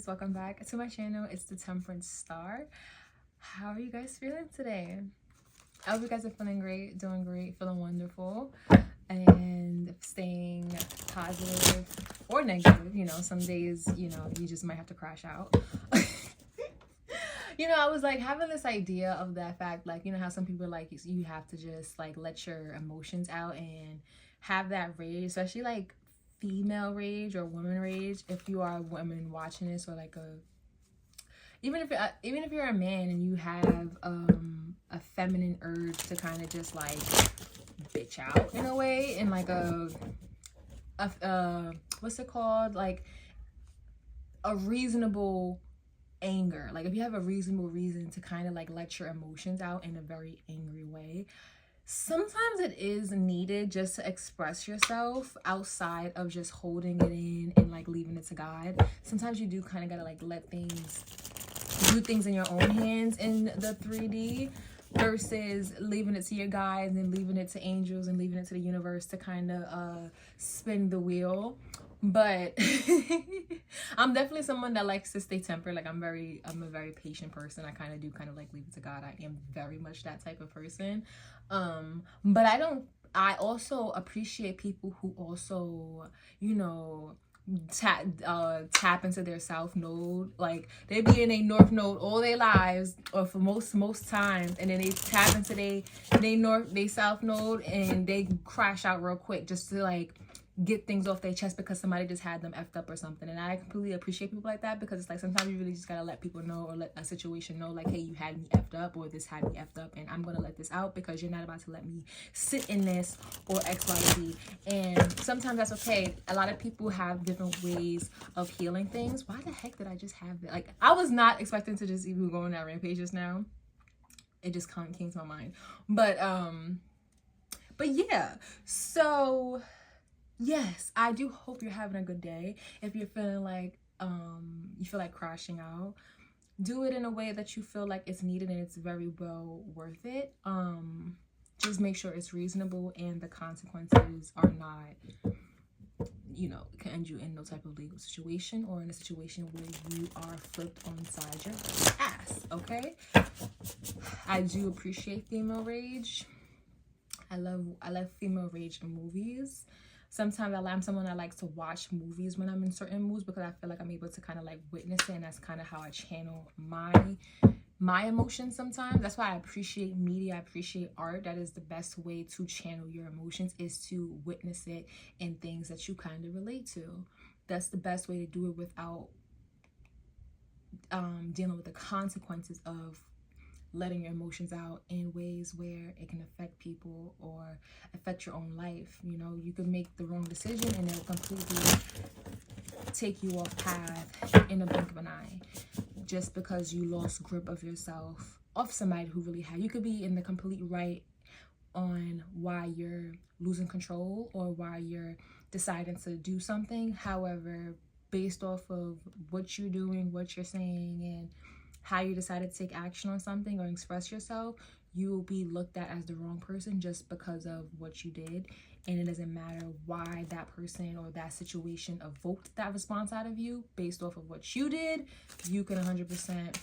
Welcome back to my channel. It's the Temperance Star. How are you guys feeling today? I hope you guys are feeling great, doing great, feeling wonderful, and staying positive or negative. You know, some days, you just might have to crash out. I was like having this idea of that fact, like, how some people like you have to just like let your emotions out and have that rage, especially like female rage or woman rage. If you are a woman watching this, or like even if you're a man and you have a feminine urge to kind of just like bitch out in a way, in like a what's it called, like a reasonable anger, like if you have a reasonable reason to kind of like let your emotions out in a very angry way, sometimes it is needed just to express yourself outside of just holding it in and like leaving it to God. Sometimes you do kind of gotta like let things, do things in your own hands in the 3D versus leaving it to your guides and leaving it to angels and leaving it to the universe to kind of spin the wheel. But I'm definitely someone that likes to stay tempered. Like I'm a very patient person. I kind of like leave it to God. I am very much that type of person. But I also appreciate people who also, tap into their south node. Like they be in a north node all their lives, or for most times, and then they tap into they south node and they crash out real quick just to like get things off their chest because somebody just had them effed up or something. And I completely appreciate people like that, because it's like sometimes you really just gotta let people know, or let a situation know, like, hey, you had me effed up, or this had me effed up, and I'm gonna let this out because you're not about to let me sit in this, or X, Y, Z. And sometimes that's okay. A lot of people have different ways of healing things. Why the heck did I just have that? Like, I was not expecting to just even go on that rampage just now. It just came to my mind. But yeah, so yes, I do hope you're having a good day. If you're feeling like you feel like crashing out, do it in a way that you feel like it's needed and it's very well worth it. Just make sure it's reasonable and the consequences are not, can end you in no type of legal situation or in a situation where you are flipped on side your ass. Okay, I do appreciate female rage. I love female rage in movies. Sometimes I'm someone that likes to watch movies when I'm in certain moods, because I feel like I'm able to kind of like witness it, and that's kind of how I channel my emotions sometimes. That's why I appreciate media, I appreciate art. That is the best way to channel your emotions, is to witness it in things that you kind of relate to. That's the best way to do it without dealing with the consequences of letting your emotions out in ways where it can affect people or affect your own life. You could make the wrong decision and it'll completely take you off path in a blink of an eye, just because you lost grip of yourself, of somebody who really had. You could be in the complete right on why you're losing control or why you're deciding to do something. However, based off of what you're doing, what you're saying, and how you decided to take action on something or express yourself, you will be looked at as the wrong person just because of what you did. And it doesn't matter why that person or that situation evoked that response out of you. Based off of what you did, you can 100%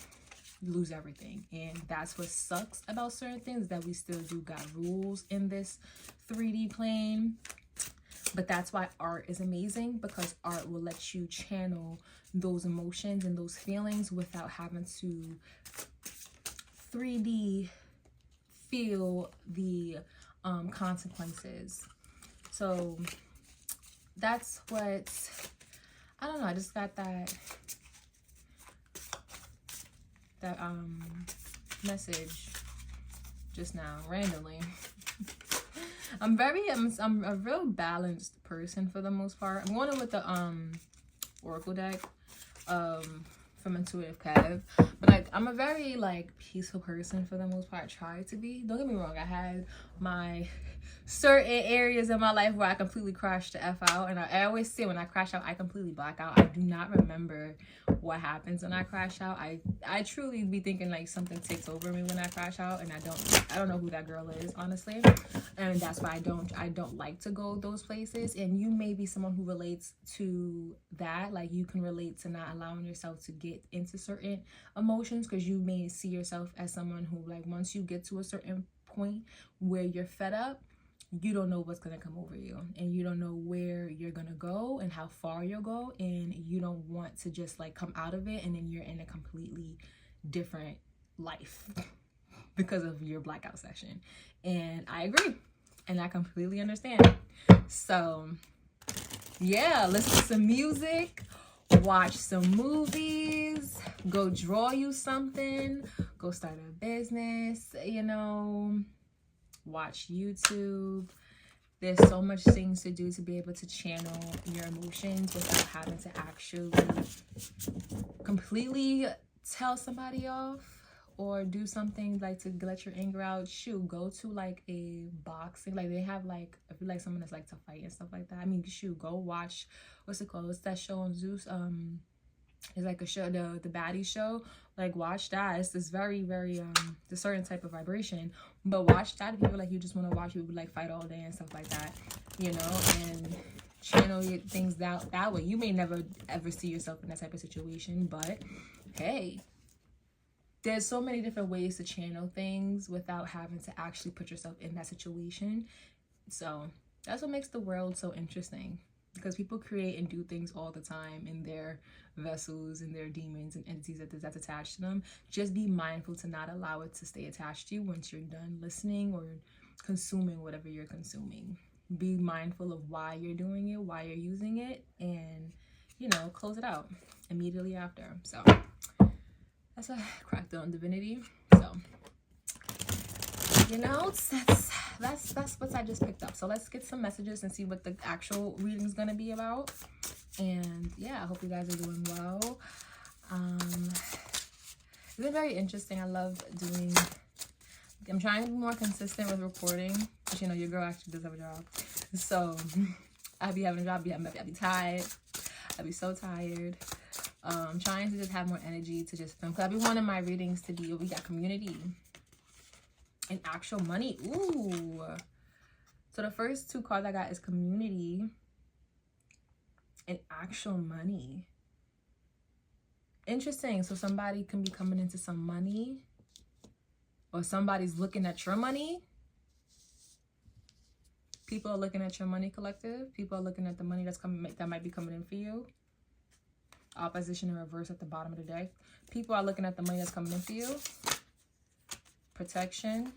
lose everything. And that's what sucks about certain things, that we still do got rules in this 3D plane. But that's why art is amazing, because art will let you channel those emotions and those feelings without having to 3D feel the consequences. So that's what, I don't know, I just got that message just now randomly. I'm a real balanced person for the most part. I'm going in with the Oracle deck for from Intuitive Kev. But like, I'm a very like peaceful person for the most part. I try to be. Don't get me wrong. I had my certain areas in my life where I completely crashed the F out. And I always say when I crash out, I completely black out. I do not remember what happens when I crash out. I truly be thinking like something takes over me when I crash out, and I don't know who that girl is, honestly. And that's why I don't like to go those places. And you may be someone who relates to that. Like, you can relate to not allowing yourself to get into certain emotions, because you may see yourself as someone who, like, once you get to a certain point where you're fed up, you don't know what's going to come over you, and you don't know where you're going to go and how far you'll go, and you don't want to just like come out of it and then you're in a completely different life because of your blackout session. And I agree, and I completely understand. So yeah, listen to some music, watch some movies, go draw you something, go start a business, you know, watch YouTube. There's so much things to do to be able to channel your emotions without having to actually completely tell somebody off or do something like to let your anger out. Shoot, go to like a boxing, like they have like, if you like someone that's like to fight and stuff like that, I mean, shoot, go watch, what's it called, what's that show on Zeus, it's like a show, the baddie show. Like, watch that. It's this very, very the certain type of vibration. But watch that if you feel like you just want to watch people like fight all day and stuff like that, you know, and channel your things that way. You may never ever see yourself in that type of situation, but hey, there's so many different ways to channel things without having to actually put yourself in that situation. So that's what makes the world so interesting, because people create and do things all the time in their vessels and their demons and entities that's attached to them. Just be mindful to not allow it to stay attached to you once you're done listening or consuming whatever you're consuming. Be mindful of why you're doing it, why you're using it, and, you know, close it out immediately after. So that's a cracked on divinity. So, you know, that's what I just picked up. So let's get some messages and see what the actual reading is going to be about. And yeah, I hope you guys are doing well. It's been very interesting. I love doing, I'm trying to be more consistent with recording, but you know, your girl actually does have a job. So I be having a job, I be tired. I be so tired. I'm trying to just have more energy to just film, because I be wanting my readings to be, we got community and actual money. Ooh. So the first two cards I got is community and actual money. Interesting. So somebody can be coming into some money, or somebody's looking at your money. People are looking at your money, collective. People are looking at the money that's coming, that might be coming in for you. Opposition in reverse at the bottom of the deck. People are looking at the money that's coming in for you. Protection.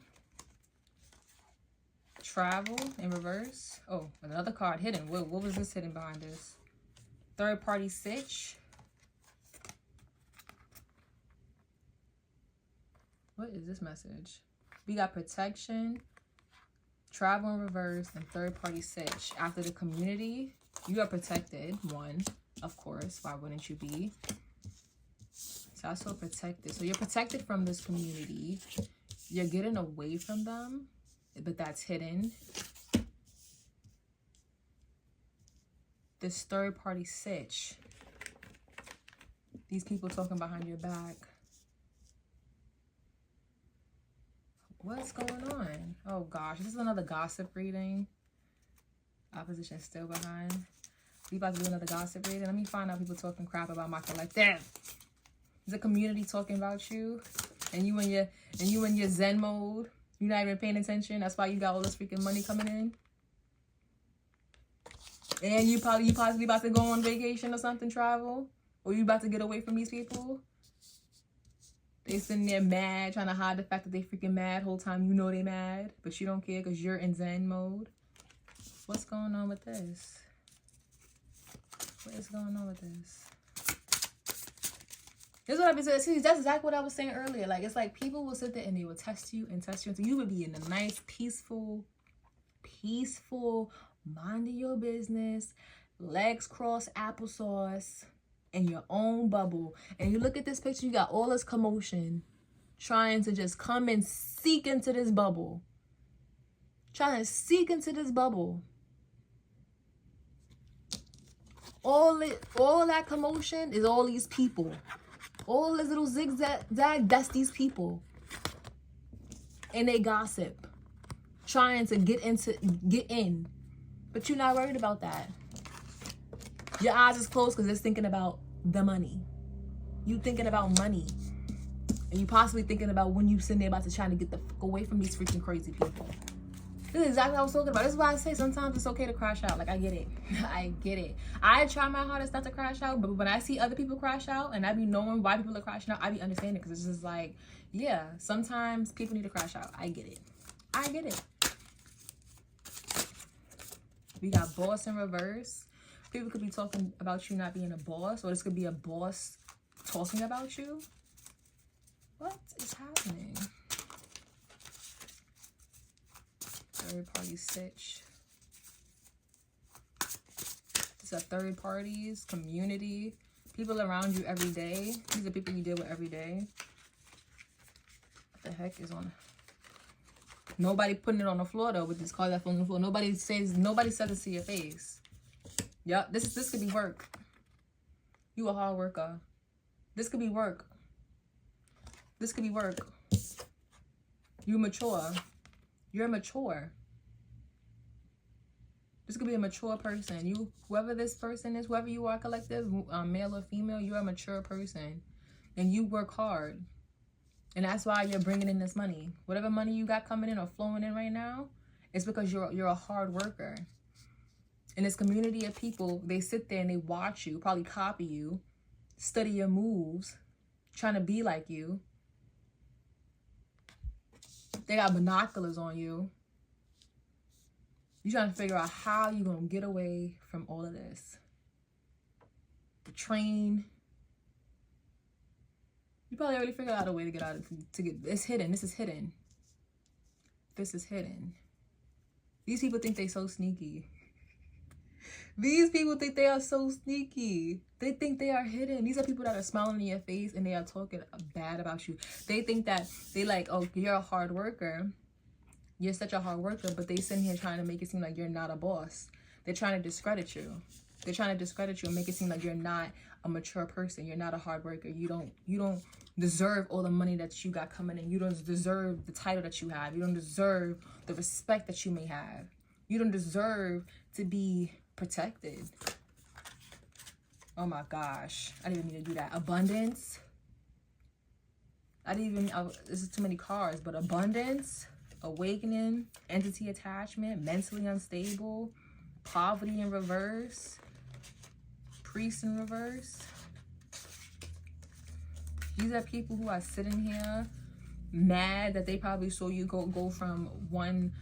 Travel in reverse. Oh, another card hidden. What was this hidden behind this? Third party sitch. What is this message? We got protection, travel in reverse, and third party sitch. After the community, you are protected. One, of course. Why wouldn't you be? So I saw protected. So you're protected from this community. You're getting away from them, but that's hidden. This third party sitch. These people talking behind your back. What's going on? Oh gosh, this is another gossip reading. Opposition still behind. We about to do another gossip reading. Let me find out people talking crap about my collective. Is the community talking about you? And you in your Zen mode? You're not even paying attention. That's why you got all this freaking money coming in. And you possibly about to go on vacation or something, travel, or you about to get away from these people. They sitting there mad, trying to hide the fact that they freaking mad whole time. You know they mad, but you don't care because you're in Zen mode. What's going on with this? What is going on with this? This is what I've been saying. See, that's exactly what I was saying earlier. Like, it's like people will sit there and they will test you and test you until you would be in a nice, peaceful, minding your business, legs crossed applesauce, in your own bubble. And you look at this picture, you got all this commotion trying to just come and seek into this bubble. Trying to seek into this bubble. All that commotion is all these people. All this little zigzag, that's these people. And they gossip. Trying to get in. But you're not worried about that. Your eyes is closed because it's thinking about the money. You thinking about money. And you possibly thinking about when you sitting there about to try to get the fuck away from these freaking crazy people. This is exactly what I was talking about. This is why I say sometimes it's okay to crash out. Like, I get it. I get it. I try my hardest not to crash out, but when I see other people crash out and I be knowing why people are crashing out, I be understanding, because it's just like, yeah, sometimes people need to crash out. I get it. I get it. We got boss in reverse. People could be talking about you not being a boss, or this could be a boss talking about you. What is happening? Third party stitch. These are third parties, community, people around you every day. These are people you deal with every day. What the heck is on? Nobody putting it on the floor though with this card that's on the floor. Nobody says it to your face. Yep, this could be work. You a hard worker. This could be work. This could be work. You mature. You're mature. This could be a mature person. You, whoever this person is, whoever you are, collective, male or female, you're a mature person. And you work hard. And that's why you're bringing in this money. Whatever money you got coming in or flowing in right now, it's because you're a hard worker. And this community of people, they sit there and they watch you, probably copy you, study your moves, trying to be like you. They got binoculars on you. You're trying to figure out how you're going to get away from all of this. The train. You probably already figured out a way to get out of it. It's hidden. This is hidden. This is hidden. These people think they're so sneaky. These people think they are so sneaky. They think they are hidden. These are people that are smiling in your face and they are talking bad about you. They think that they like, oh, you're a hard worker. You're such a hard worker, but they sitting here trying to make it seem like you're not a boss. They're trying to discredit you. They're trying to discredit you and make it seem like you're not a mature person. You're not a hard worker. You don't deserve all the money that you got coming in. You don't deserve the title that you have. You don't deserve the respect that you may have. You don't deserve to be protected. Oh my gosh. I didn't even need to do that. Abundance. This is too many cards, but abundance, awakening, entity attachment, mentally unstable, poverty in reverse, priest in reverse. These are people who are sitting here mad that they probably saw you go from one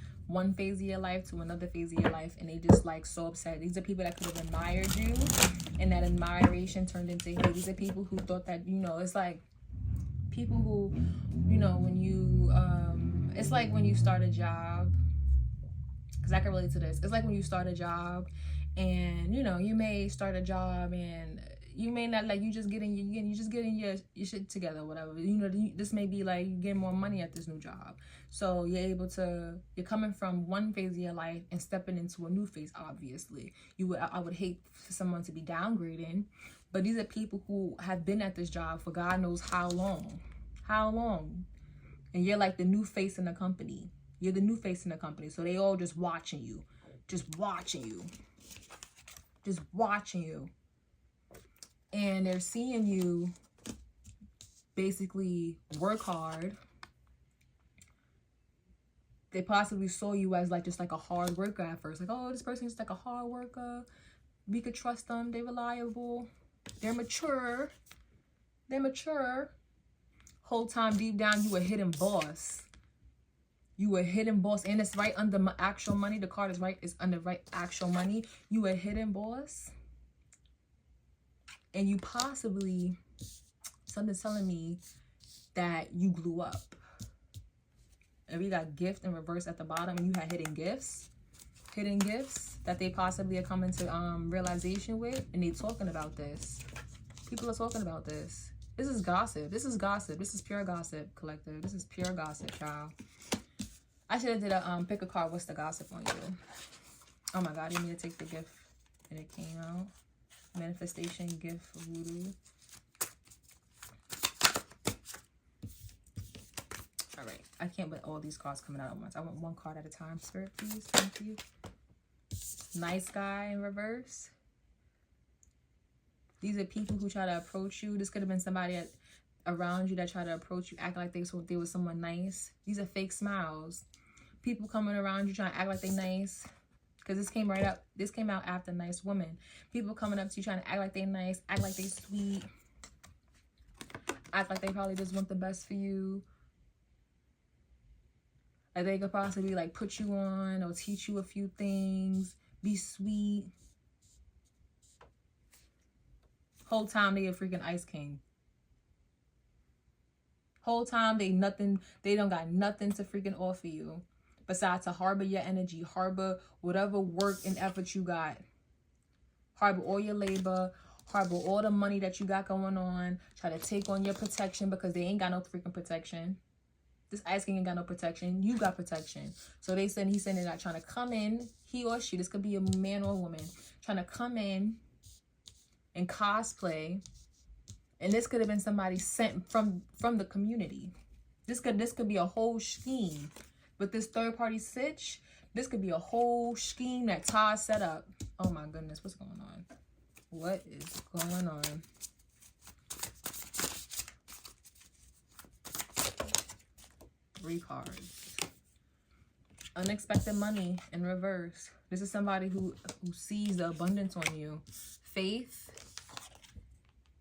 phase of your life to another phase of your life, and they just like so upset. These are people that could have admired you, and that admiration turned into hate. These are people who thought that, you know, it's like people who, you know, when you it's like when you start a job, because I can relate to this. It's like when you start a job, and you know, you may start a job and you may not, like, you just getting your shit together, whatever. You know, this may be like you get more money at this new job, so you're coming from one phase of your life and stepping into a new phase. Obviously, I would hate for someone to be downgrading, but these are people who have been at this job for God knows how long, and you're like the new face in the company. You're the new face in the company, so they all just watching you, and they're seeing you basically work hard. They possibly saw you as like just like a hard worker at first, like, oh, this person's like a hard worker, we could trust them, they're reliable, they're mature. Whole time deep down you a hidden boss. And it's right under actual money. The card is under right actual money. You a hidden boss. And you possibly, something's telling me that you blew up. And we got gift in reverse at the bottom, and you had hidden gifts that they possibly are coming to realization with, and they talking about this. People are talking about this. This is gossip. This is gossip. This is pure gossip, collective. This is pure gossip, child. I should have did a pick a card. What's the gossip on you? Oh my God, you need to take the gift. And it came out. Manifestation, gift, voodoo. All right. I can't put all these cards coming out at once. I want one card at a time. Spirit, please. Thank you. Nice guy in reverse. These are people who try to approach you. This could have been somebody around you that tried to approach you, act like they was someone nice. These are fake smiles. People coming around you trying to act like they nice. Because this came right up. This came out after nice woman. People coming up to you trying to act like they nice, act like they sweet, act like they probably just want the best for you. Like they could possibly like put you on or teach you a few things, be sweet. Whole time they a freaking Ice King. Whole time they don't got nothing to freaking offer you besides to harbor your energy, harbor whatever work and effort you got, harbor all your labor, harbor all the money that you got going on, try to take on your protection because they ain't got no freaking protection. This Ice King ain't got no protection. You got protection. So he's saying they're not trying to come in, he or she, this could be a man or a woman, trying to come in and cosplay. And this could have been somebody sent from the community. This could be a whole scheme. With this third party sitch, this could be a whole scheme that Todd set up. Oh my goodness, what's going on? What is going on? Three cards. Unexpected money in reverse. This is somebody who sees the abundance on you. Faith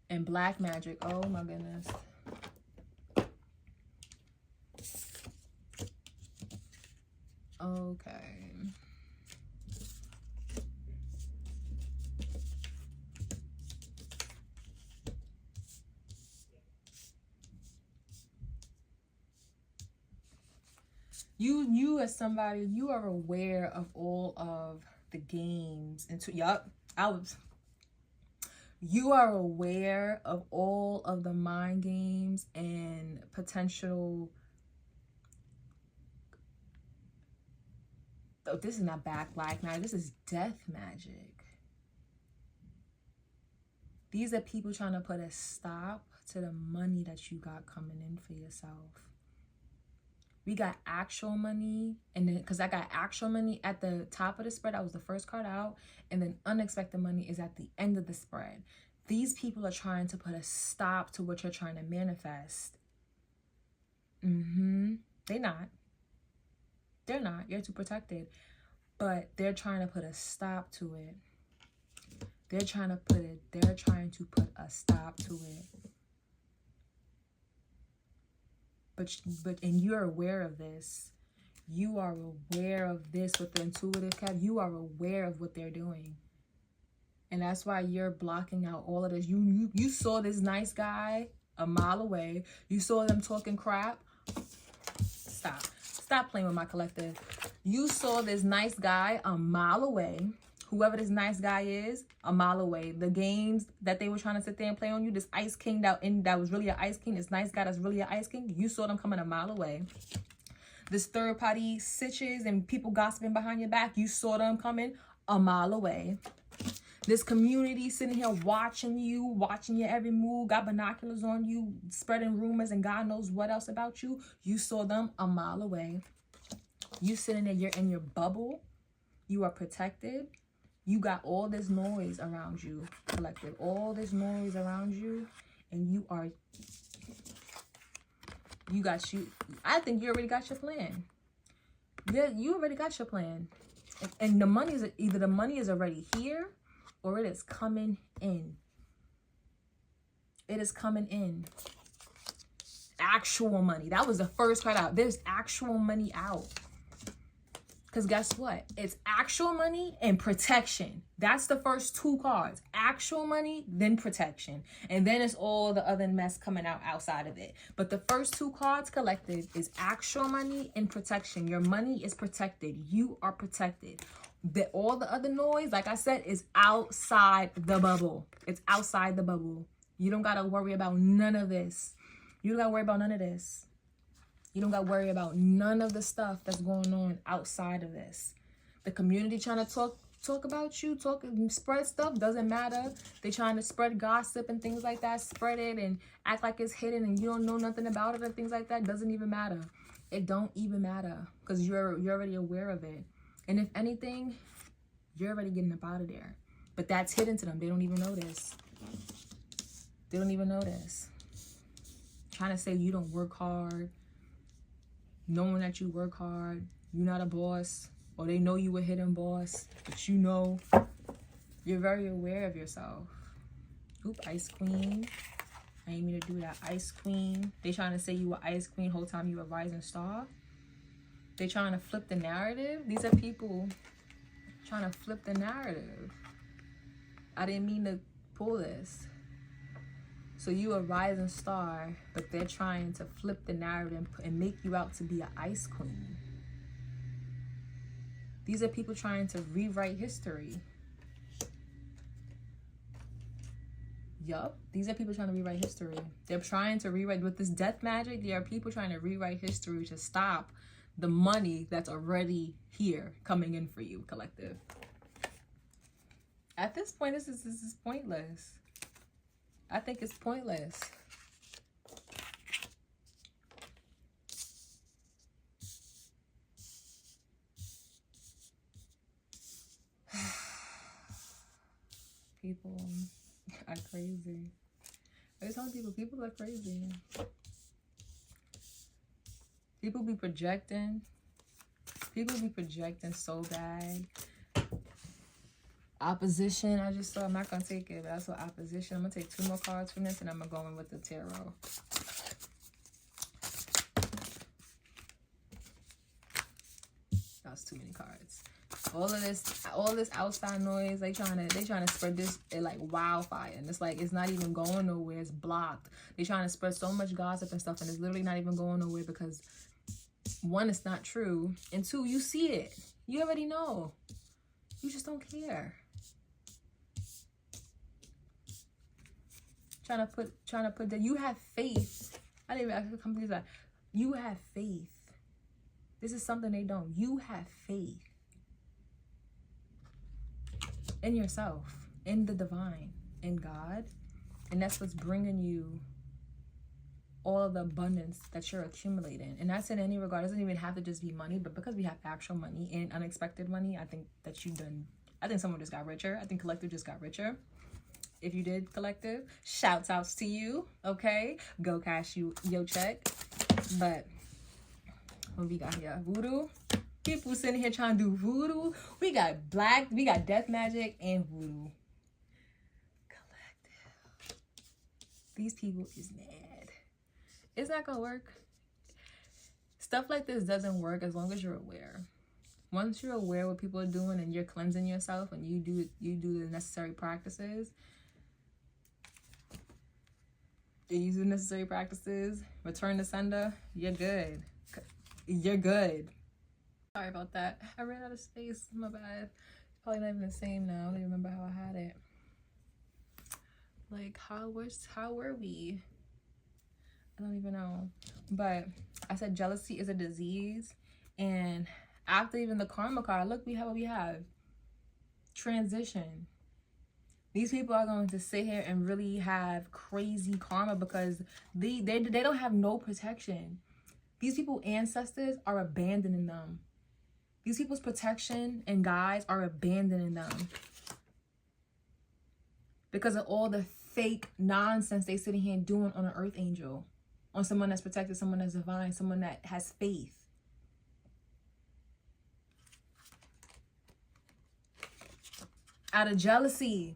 and black magic. Oh my goodness. Okay. You as somebody, you are aware of all of the games and you are aware of all of the mind games and potential. Oh, this is not black magic. This is death magic. These are people trying to put a stop to the money that you got coming in for yourself. We got actual money, and then because I got actual money at the top of the spread, that was the first card out, and then unexpected money is at the end of the spread. These people are trying to put a stop to what you're trying to manifest. They're not. You're too protected, but they're trying to put a stop to it. They're trying to put a stop to it. And you're aware of this. You are aware of this with the intuitive cap. You are aware of what they're doing. And that's why you're blocking out all of this. You saw this nice guy a mile away. You saw them talking crap. Stop playing with my collective. You saw this nice guy a mile away. Whoever this nice guy is, a mile away. The games that they were trying to sit there and play on you, this Ice King that was really an Ice King, this nice guy that's really an Ice King, you saw them coming a mile away. This third party sitches and people gossiping behind your back, you saw them coming a mile away. This community sitting here watching your every move, got binoculars on you, spreading rumors and God knows what else about you, you saw them a mile away. You sitting there, you're in your bubble, you are protected. You got all this noise around you, collective. All this noise around you. And I think you already got your plan. Yeah, you already got your plan. And the money is, either the money is already here or it is coming in. It is coming in. Actual money. That was the first card out. There's actual money out. Because guess what? It's actual money and protection. That's the first two cards. Actual money, then protection. And then it's all the other mess coming out outside of it. But the first two cards, collective, is actual money and protection. Your money is protected. You are protected. All the other noise, like I said, is outside the bubble. It's outside the bubble. You don't got to worry about none of this. You don't got to worry about none of this. You don't got to worry about none of the stuff that's going on outside of this. The community trying to talk about you, spread stuff, doesn't matter. They trying to spread gossip and things like that, spread it and act like it's hidden and you don't know nothing about it and things like that. Doesn't even matter. It don't even matter because you're already aware of it. And if anything, you're already getting up out of there. But that's hidden to them. They don't even know this. They don't even know this. Trying to say you don't work hard, knowing that you work hard, you're not a boss, or they know you a hidden boss, but you know you're very aware of yourself. Oop, Ice Queen. I ain't mean to do that. Ice Queen. They trying to say you were Ice Queen whole time you were Rising Star. They trying to flip the narrative. These are people trying to flip the narrative. I didn't mean to pull this. So you a Rising Star, but they're trying to flip the narrative and make you out to be an Ice Queen. These are people trying to rewrite history. Yup, these are people trying to rewrite history. They're trying to rewrite with this death magic. There are people trying to rewrite history to stop the money that's already here coming in for you, collective. At this point, this is pointless. I think it's pointless. People are crazy. I was telling people are crazy. People be projecting. People be projecting so bad. Opposition, I just saw. I'm not going to take it, but I saw opposition. I'm going to take 2 more cards from this, and I'm going to go in with the tarot. That's too many cards. All this outside noise, they trying to spread this like wildfire, and it's like it's not even going nowhere. It's blocked. They trying to spread so much gossip and stuff, and it's literally not even going nowhere because 1, it's not true, and 2, you see it. You already know. You just don't care. Trying to put that you have faith. I didn't even complete that. You have faith. This is something they don't. You have faith in yourself, in the divine, in God, and that's what's bringing you all of the abundance that you're accumulating. And that's in any regard. It doesn't even have to just be money, but because we have actual money and unexpected money, I think that I think someone just got richer. I think collective just got richer. If you did, collective, shouts outs to you. Okay, go cash your check. But what we got here? Voodoo. People sitting here trying to do voodoo. We got death magic and voodoo. Collective. These people is mad. It's not gonna work. Stuff like this doesn't work as long as you're aware. Once you're aware what people are doing and you're cleansing yourself and you do the necessary practices, return to sender, you're good. You're good. Sorry about that. I ran out of space. My bad. It's probably not even the same now. I don't even remember how I had it. Like, how were we? I don't even know. But I said jealousy is a disease. And after even the karma card, look, we have what we have. Transition. These people are going to sit here and really have crazy karma because they don't have no protection. These people's ancestors are abandoning them. These people's protection and guides are abandoning them because of all the fake nonsense they sitting here doing on an earth angel, on someone that's protected, someone that's divine, someone that has faith. Out of jealousy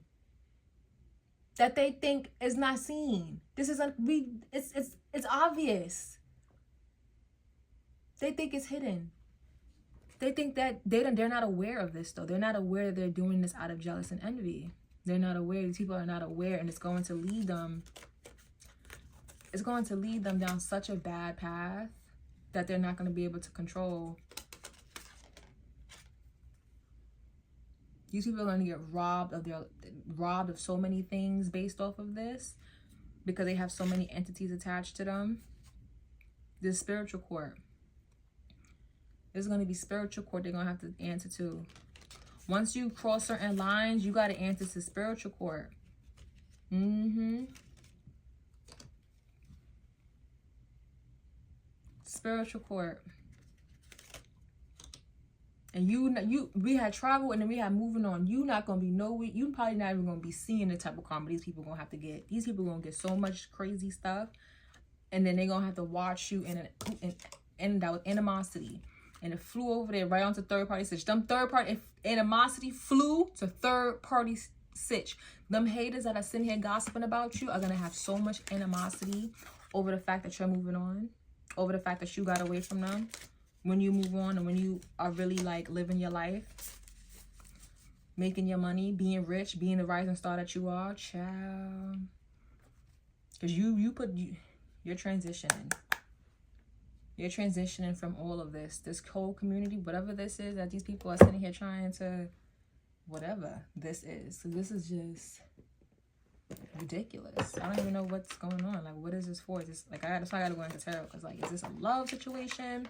that they think is not seen. This is it's obvious. They think it's hidden. They think that they're not aware of this though. They're not aware that they're doing this out of jealous and envy. They're not aware. These people are not aware, and it's going to lead them. It's going to lead them down such a bad path that they're not going to be able to control. These people are going to get robbed of so many things based off of this. because they have so many entities attached to them. This spiritual court. There's going to be spiritual court they're going to have to answer to. Once you cross certain lines, you got to answer to spiritual court. Spiritual court. And we had travel and then we had moving on. You not going to be you probably not even going to be seeing the type of karma these people going to have to get. These people going to get so much crazy stuff. And then they're going to have to watch you and that with animosity. And it flew over there right onto third party sitch. Them third party animosity flew to third party sitch. Them haters that are sitting here gossiping about you are going to have so much animosity over the fact that you're moving on. Over the fact that you got away from them. When you move on and when you are really like living your life. Making your money. Being rich. Being the rising star that you are. Child. Because you're transitioning. You're transitioning from all of this. This whole community, whatever this is that these people are sitting here trying to, whatever this is. So this is just ridiculous. I don't even know what's going on. Like, what is this for? Is this, like, that's why I gotta go into tarot. Because, like, is this a love situation?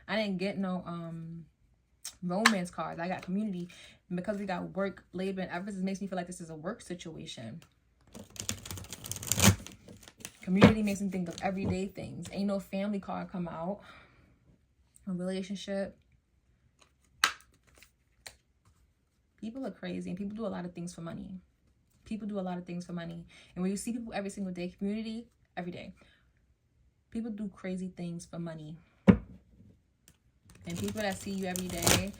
I didn't get no romance cards. I got community. And because we got work, labor, and efforts, it makes me feel like this is a work situation. Community makes me think of everyday things. Ain't no family card come out. A relationship. People are crazy and people do a lot of things for money. People do a lot of things for money. And when you see people every single day, community, every day. People do crazy things for money. And people that see you every day,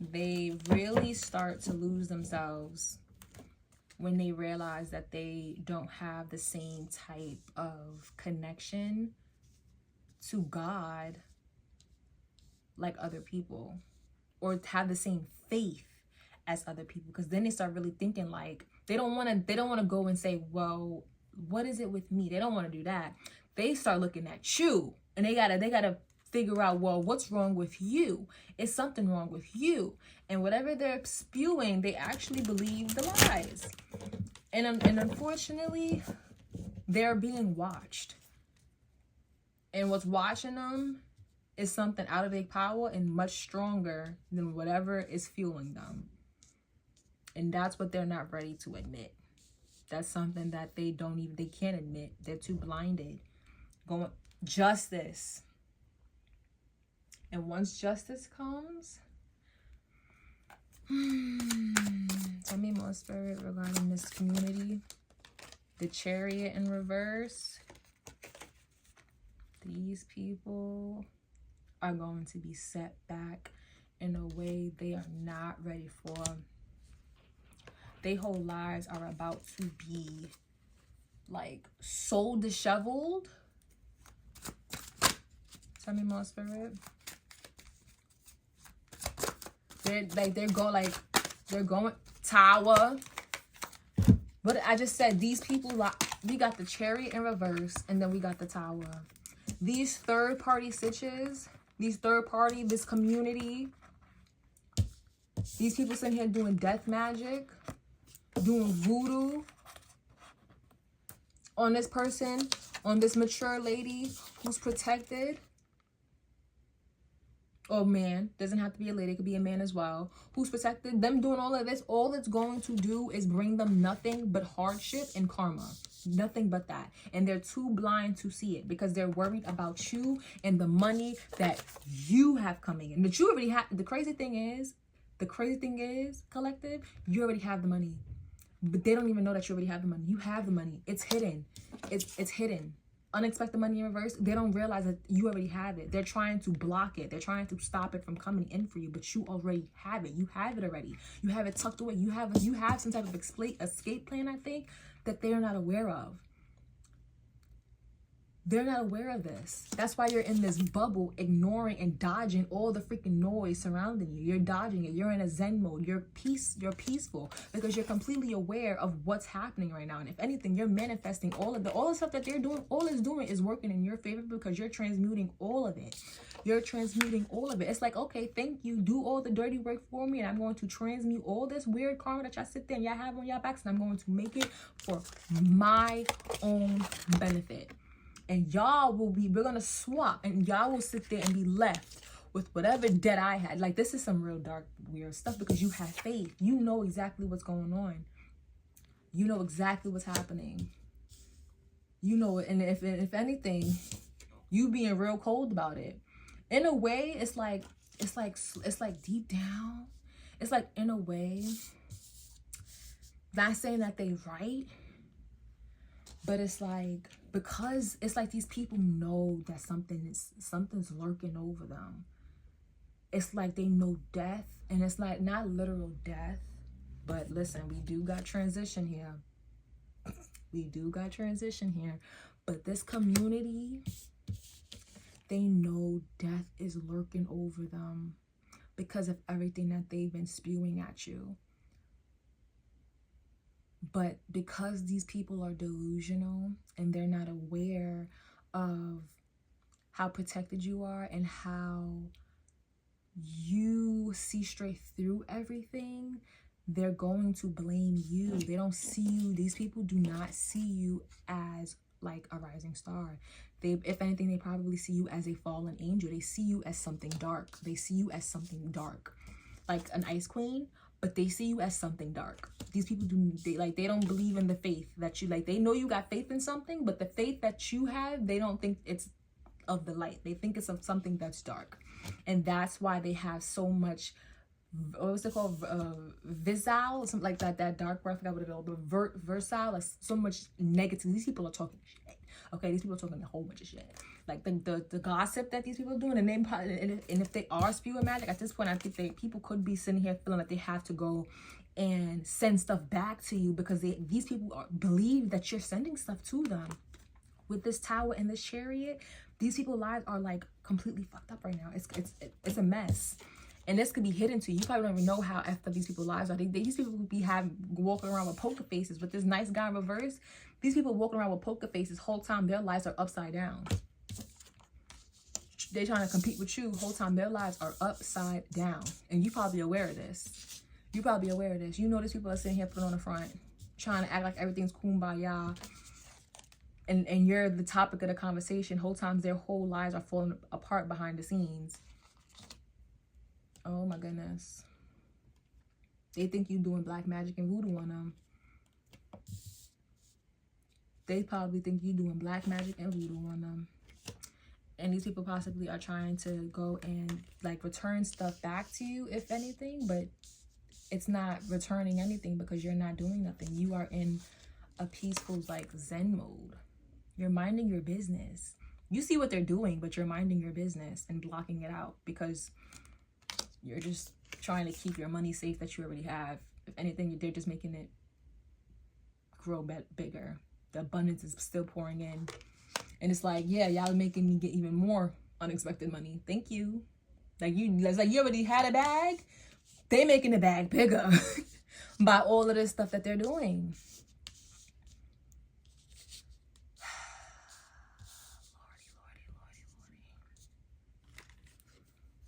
they really start to lose themselves when they realize that they don't have the same type of connection to God like other people, or have the same faith as other people. Because then they start really thinking like they don't want to go and say, well, what is it with me? They don't want to do that. They start looking at you and they gotta figure out, well, what's wrong with you? Is something wrong with you? And whatever they're spewing, they actually believe the lies. And unfortunately, they're being watched. And what's watching them is something out of their power and much stronger than whatever is fueling them. And that's what they're not ready to admit. That's something that they can't admit. They're too blinded. Justice. And once justice comes, tell me more, Spirit, regarding this community. The Chariot in reverse. These people are going to be set back in a way they are not ready for. Their whole lives are about to be like so disheveled. Tell me more, Spirit. They're going tower. But I just said these people, we got the Chariot in reverse and then we got the Tower. These third party sitches, this community, these people sitting here doing death magic, doing voodoo on this person, on this mature lady who's protected. Or man, doesn't have to be a lady, it could be a man as well, who's protected. Them doing all of this, all it's going to do is bring them nothing but hardship and karma. Nothing but that. And they're too blind to see it because they're worried about you and the money that you have coming in. That you already have. The crazy thing is, collective, you already have the money. But they don't even know that you already have the money. You have the money. It's hidden. It's hidden. Unexpected money in reverse, they don't realize that you already have it. They're trying to block it. They're trying to stop it from coming in for you, but you already have it. You have it already. You have it tucked away. You have some type of escape plan, I think, that they're not aware of. They're not aware of this. That's why you're in this bubble, ignoring and dodging all the freaking noise surrounding you. You're dodging it. You're in a Zen mode. You're peaceful because you're completely aware of what's happening right now. And if anything, you're manifesting all the stuff that they're doing. All it's doing is working in your favor because you're transmuting all of it. You're transmuting all of it. It's like, okay, thank you. Do all the dirty work for me, and I'm going to transmute all this weird karma that y'all sit there and y'all have on y'all backs, and I'm going to make it for my own benefit. And y'all will be, we're gonna swap, and y'all will sit there and be left with whatever debt I had. Like, this is some real dark, weird stuff because you have faith. You know exactly what's going on. You know exactly what's happening. You know it. And if anything, you being real cold about it. In a way, it's like deep down, it's like, in a way, not saying that they right, but it's like, because it's like these people know that something's lurking over them. It's like they know death, and it's like not literal death, but listen, we do got transition here. We do got transition here. But this community, they know death is lurking over them because of everything that they've been spewing at you. But because these people are delusional and they're not aware of how protected you are and how you see straight through everything, they're going to blame you. They don't see you. These people do not see you as like a rising star. If anything, they probably see you as a fallen angel. They see you as something dark. They see you as something dark, like an ice queen, but they see you as something dark. These people they don't believe in the faith that you, like, they know you got faith in something, but the faith that you have, they don't think it's of the light. They think it's of something that's dark. And that's why they have so much, what's it called, visile, something like that dark word, I forgot what it's called, but versatile, like so much negative. These people are talking shit. Okay, these people are talking a whole bunch of shit. Like the gossip that these people are doing, and if they are spewing magic, at this point, I think people could be sitting here feeling like they have to go and send stuff back to you because these people believe that you're sending stuff to them. With this tower and this chariot, these people's lives are like completely fucked up right now. It's a mess. And this could be hidden to you. You probably don't even know how effed up these people's lives are. These people would be walking around with poker faces. With this nice guy in reverse, these people walking around with poker faces whole time their lives are upside down. They're trying to compete with you whole time their lives are upside down. And you probably aware of this. You probably aware of this. You know these people are sitting here putting on the front, trying to act like everything's kumbaya. And you're the topic of the conversation. Whole times their whole lives are falling apart behind the scenes. Oh my goodness. They think you doing black magic and voodoo on them. They probably think you doing black magic and voodoo on them. And these people possibly are trying to go and like return stuff back to you, if anything, but it's not returning anything because you're not doing nothing. You are in a peaceful like Zen mode. You're minding your business. You see what they're doing, but you're minding your business and blocking it out because you're just trying to keep your money safe that you already have. If anything, they're just making it grow bigger. The abundance is still pouring in. And it's like, yeah, y'all making me get even more unexpected money. Thank you. It's like you already had a bag. They making the bag bigger by all of this stuff that they're doing. Lordy.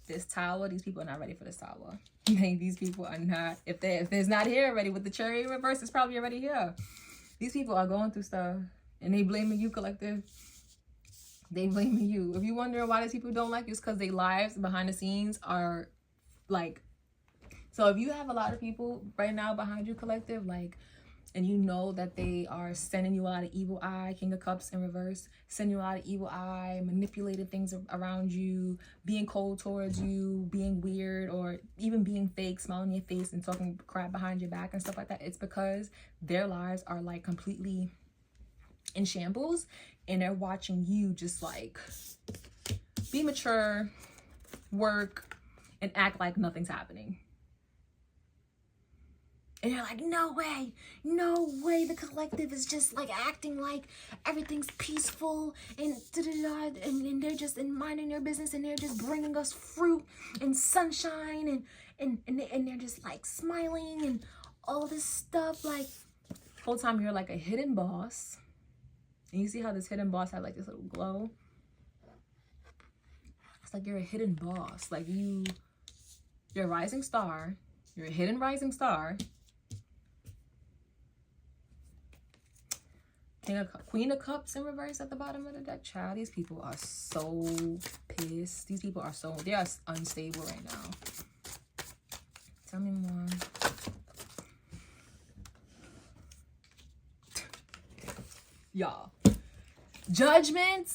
This tower, these people are not ready for this tower. These people are not. If there's not here already with the cherry reverse, it's probably already here. These people are going through stuff and they blaming you, collective. They blaming you. If you're wondering why these people don't like you, it's because their lives behind the scenes are like. So if you have a lot of people right now behind you, collective, like, and you know that they are sending you a lot of evil eye, King of Cups in reverse, sending you a lot of evil eye, manipulating things around you, being cold towards you, being weird, or even being fake, smiling in your face and talking crap behind your back and stuff like that, it's because their lives are like completely in shambles and they're watching you just like be mature, work, and act like nothing's happening. And you're like, no way, the collective is just like acting like everything's peaceful and and they're just minding their business and they're just bringing us fruit and sunshine and they're just like smiling and all this stuff. Like, whole time you're like a hidden boss. And you see how this hidden boss had like this little glow? It's like you're a hidden boss. Like you're a rising star. You're a hidden rising star. Queen of Cups in reverse at the bottom of the deck. Child, these people are so pissed. These people are they are unstable right now. Tell me more. Y'all. Judgment.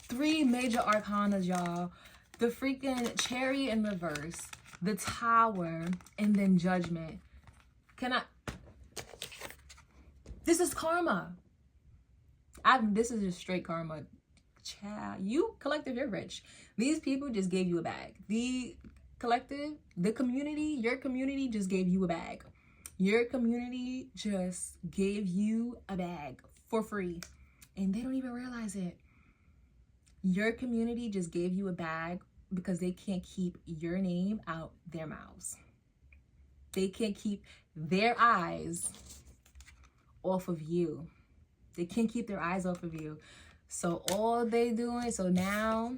3 major arcanas, y'all. The freaking Chariot in reverse. The Tower. And then Judgment. This is karma. This is just straight karma. Child, you collective, you're rich. These people just gave you a bag. The collective, the community, your community just gave you a bag. Your community just gave you a bag for free. And they don't even realize it. Your community just gave you a bag because they can't keep your name out their mouths. They can't keep their eyes off of you. They can't keep their eyes off of you. So all they doing, so now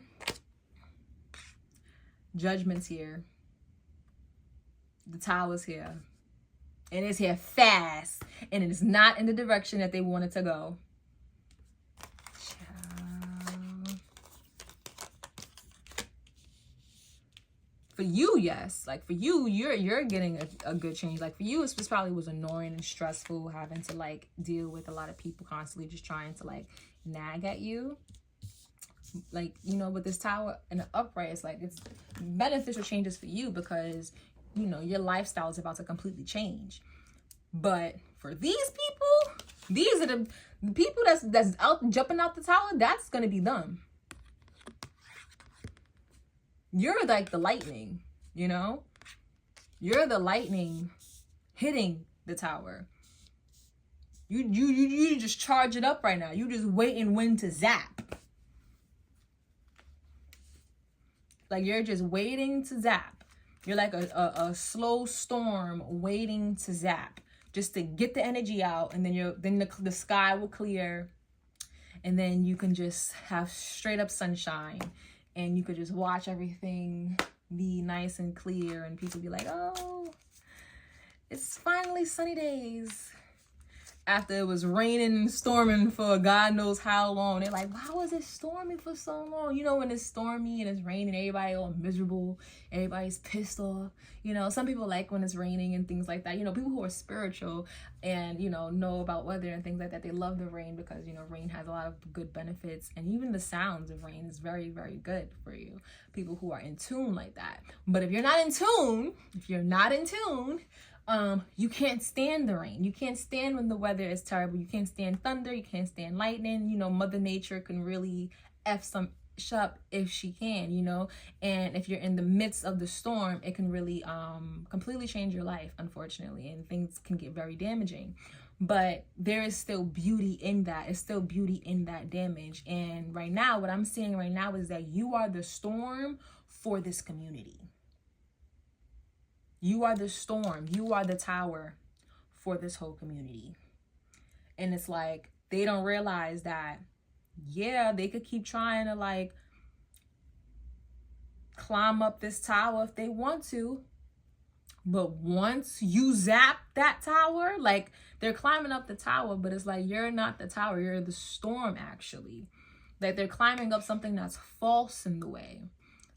Judgment's here. The Tower's here. And it's here fast. And it is not in the direction that they wanted to go. For you, yes. Like, for you, you're getting a good change. Like, for you, it probably was annoying and stressful having to, like, deal with a lot of people constantly just trying to, like, nag at you. Like, you know, with this Tower and the upright, it's like, it's beneficial changes for you because, you know, your lifestyle is about to completely change. But for these people, these are the people that's out jumping out the tower, that's going to be them. You're like the lightning, you know? You're the lightning hitting the tower. You just charge it up right now. You just waiting when to zap. Like, you're just waiting to zap. You're like a slow storm waiting to zap. Just to get the energy out, and then the sky will clear. And then you can just have straight up sunshine. And you could just watch everything be nice and clear. And people be like, oh, it's finally sunny days. After it was raining and storming for God knows how long. They're like, why was it storming for so long? You know, when it's stormy and it's raining, everybody all miserable. Everybody's pissed off. You know, some people like when it's raining and things like that. You know, people who are spiritual and, you know about weather and things like that, they love the rain because, you know, rain has a lot of good benefits. And even the sounds of rain is very, very good for you. People who are in tune like that. But if you're not in tune, you can't stand the rain. You can't stand when the weather is terrible. You can't stand thunder. You can't stand lightning. You know, Mother Nature can really F some up if she can, you know. And if you're in the midst of the storm, it can really completely change your life, unfortunately. And things can get very damaging. But there is still beauty in that. It's still beauty in that damage. And right now, what I'm seeing right now is that you are the storm for this community. You are the storm. You are the tower for this whole community. And it's like, they don't realize that, yeah, they could keep trying to like climb up this tower if they want to. But once you zap that tower, like they're climbing up the tower, but it's like, you're not the tower. You're the storm, actually. Like they're climbing up something that's false in the way.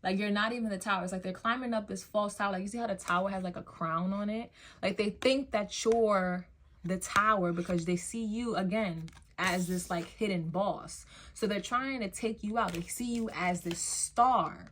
Like, you're not even the tower. It's like they're climbing up this false tower. Like, you see how the tower has like a crown on it? Like, they think that you're the tower because they see you, again, as this like hidden boss. So they're trying to take you out. They see you as this star,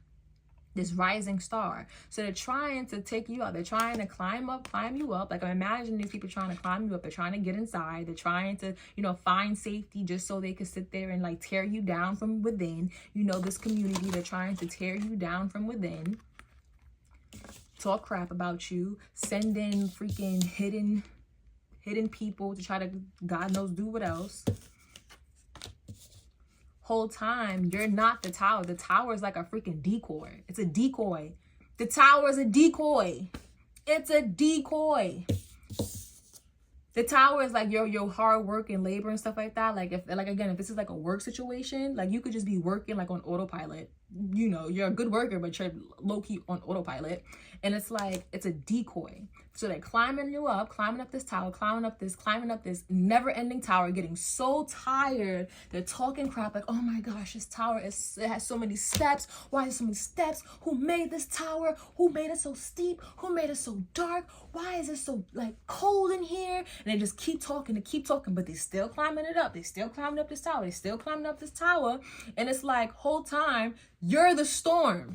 this rising star. So they're trying to take you out. They're trying to climb you up. Like, imagine these people trying to climb you up. They're trying to get inside. They're trying to, you know, find safety just so they can sit there and like tear you down from within. You know, this community, they're trying to tear you down from within. talk crap about you, send in freaking hidden people to try to, God knows, do what else. Whole time, you're not the tower. The tower is like a freaking decoy. It's a decoy. The tower is a decoy. It's a decoy. The tower is like your hard work and labor and stuff like that. Like, if this is like a work situation, like you could just be working like on autopilot. You know, you're a good worker, but you're low-key on autopilot. And it's like, it's a decoy. So they're climbing you up, climbing up this tower, climbing up this never-ending tower, getting so tired. They're talking crap like, oh my gosh, this tower it has so many steps. Why is so many steps? Who made this tower? Who made it so steep? Who made it so dark? Why is it so like cold in here? And they just keep talking, but they're still climbing it up. They're still climbing up this tower. They're still climbing up this tower. And it's like, whole time, you're the storm.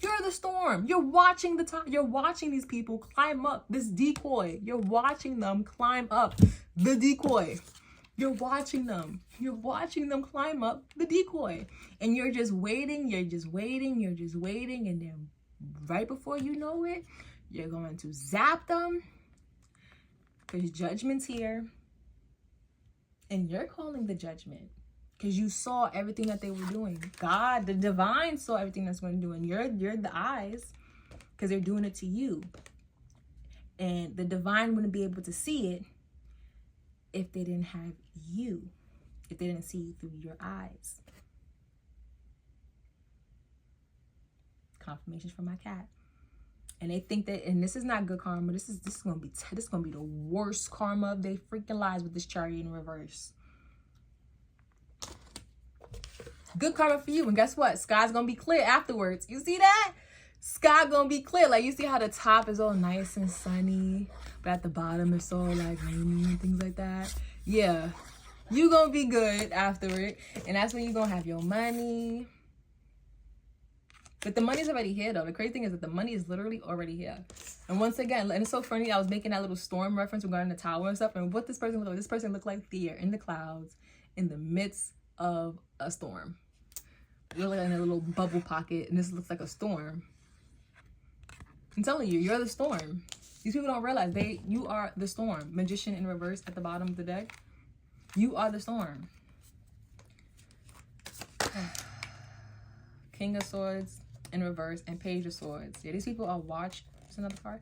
You're the storm. You're watching you're watching these people climb up this decoy. You're watching them climb up the decoy. You're watching them. You're watching them climb up the decoy. And you're just waiting. You're just waiting. You're just waiting. And then right before you know it, you're going to zap them. Because judgment's here. And you're calling the judgment. Because you saw everything that they were doing. God, the divine saw everything that's going to do. And you're the eyes. Because they're doing it to you. And the divine wouldn't be able to see it if they didn't have you. If they didn't see through your eyes. Confirmations from my cat. And they think that, and this is not good karma. This is gonna be the worst karma of their freaking lives with this chariot in reverse. Good karma for you. And guess what? Sky's gonna be clear afterwards. You see that? Sky gonna be clear. Like, you see how the top is all nice and sunny, but at the bottom it's all like rainy and things like that. Yeah. You gonna be good afterward. And that's when you gonna have your money. But the money's already here, though. The crazy thing is that the money is literally already here. And once again, and it's so funny, I was making that little storm reference regarding the tower and stuff. And what this person looked like, this person looked like they're in the clouds in the midst of a storm. You're like in a little bubble pocket, and this looks like a storm. I'm telling you, you're the storm. These people don't realize you are the storm. Magician in reverse at the bottom of the deck. You are the storm. King of Swords in reverse and Page of Swords. Yeah, these people are watch. There's another card.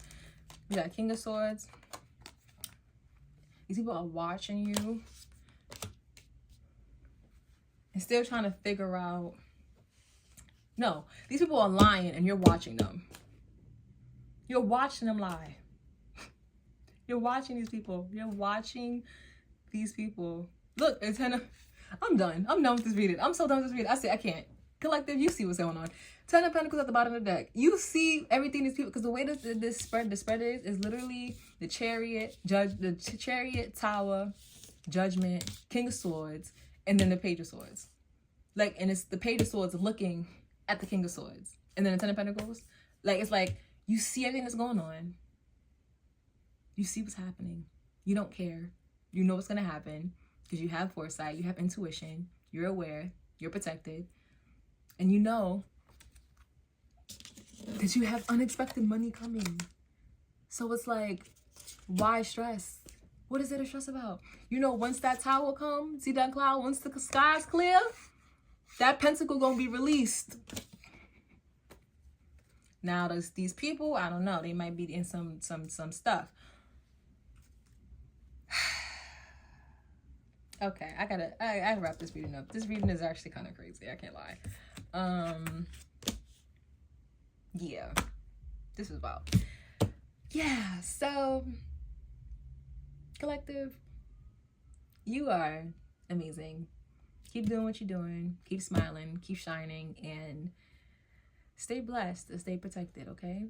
We got King of Swords. These people are watching you and still trying to figure out. No, these people are lying and you're watching them. You're watching them lie. You're watching these people. You're watching these people. Look, it's I'm done. I'm done with this reading. I'm so done with this reading. I say I can't. Collective, you see what's going on. 10 of Pentacles at the bottom of the deck. You see everything these people, because the way the spread is literally the Chariot, the Chariot, Tower, Judgment, King of Swords, and then the Page of Swords. Like, and it's the Page of Swords looking at the King of Swords, and then the 10 of Pentacles. Like, it's like you see everything that's going on. You see what's happening. You don't care. You know what's gonna happen because you have foresight. You have intuition. You're aware. You're protected. And you know that you have unexpected money coming. So it's like, why stress? What is there to stress about? You know, once that tower comes, see that cloud, once the sky's clear, that pentacle gonna be released. Now, these people, I don't know, they might be in some stuff. Okay, I wrap this reading up. This reading is actually kind of crazy, I can't lie. Yeah, this was wild. Yeah, so collective, you are amazing. Keep doing what you're doing. Keep smiling, keep shining, and stay blessed and stay protected, okay?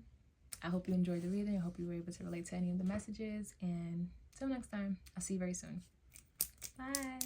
I hope you enjoyed the reading. I hope you were able to relate to any of the messages, and till next time, I'll see you very soon. Bye.